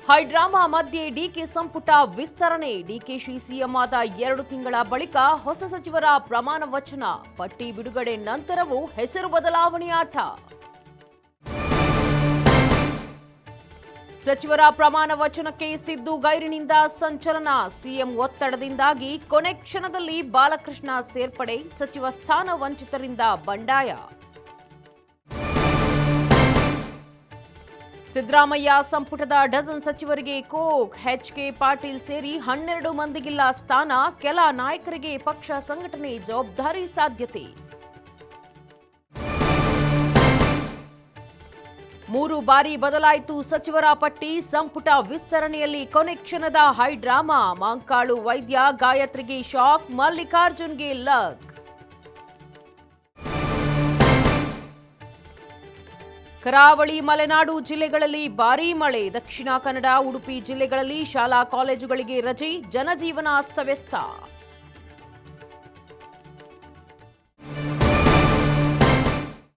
High drama ಮಧ್ಯೆ DK ಸಂಪುಟ ವಿಸ್ತರಣೆ. ಡಿಕೆಶಿ ಸಿಎಂ ಆದ 2 ತಿಂಗಳ ಬಳಿಕ ಹೊಸ ಸಚಿವರ ಪ್ರಮಾಣ ವಚನ. ಪಟ್ಟಿ ಬಿಡುಗಡೆ ನಂತರವೂ ಹೆಸರು ಬದಲಾವಣೆ ಆಟ. ಸಚಿವರ ಪ್ರಮಾಣ ವಚನಕ್ಕೆ ಸಿದ್ದು ಗೈರಿನಿಂದ ಸಂಚಲನ. ಸಿಎಂ ಒತ್ತಡದಿಂದಾಗಿ ಕೊನೆ ಕ್ಷಣದಲ್ಲಿ ಬಾಲಕೃಷ್ಣ ಸೇರ್ಪಡೆ. ಸಚಿವ ಸ್ಥಾನ ವಂಚಿತರಿಂದ ಬಂಡಾಯ. ಸಿದ್ದರಾಮಯ್ಯ ಸಂಪುಟದ ಡಜನ್ ಸಚಿವರಿಗೆ ಕೋಕ್. ಎಚ್.ಕೆ. ಪಾಟೀಲ್ ಸೇರಿ 12 ಮಂದಿಗಿಲ್ಲ ಸ್ಥಾನ. ಕೆಲ ನಾಯಕರಿಗೆ ಪಕ್ಷ ಸಂಘಟನೆ ಜವಾಬ್ದಾರಿ ಸಾಧ್ಯತೆ. 3 ಬಾರಿ ಬದಲಾಯಿತು ಸಚಿವರ ಪಟ್ಟಿ. ಸಂಪುಟ ವಿಸ್ತರಣೆಯಲ್ಲಿ ಕೊನೆ ಕ್ಷಣದ ಹೈಡ್ರಾಮಾ. ಮಾಂಕಾಳು ವೈದ್ಯ ಗಾಯತ್ರಿಗೆ ಶಾಕ್. ಮಲ್ಲಿಕಾರ್ಜುನ್ಗೆ ಲಕ್. ಕರಾವಳಿ ಮಲೆನಾಡು ಜಿಲ್ಲೆಗಳಲ್ಲಿ ಭಾರೀ ಮಳೆ. ದಕ್ಷಿಣ ಕನ್ನಡ, ಉಡುಪಿ ಜಿಲ್ಲೆಗಳಲ್ಲಿ ಶಾಲಾ ಕಾಲೇಜುಗಳಿಗೆ ರಜೆ. ಜನಜೀವನ ಅಸ್ತವ್ಯಸ್ತ.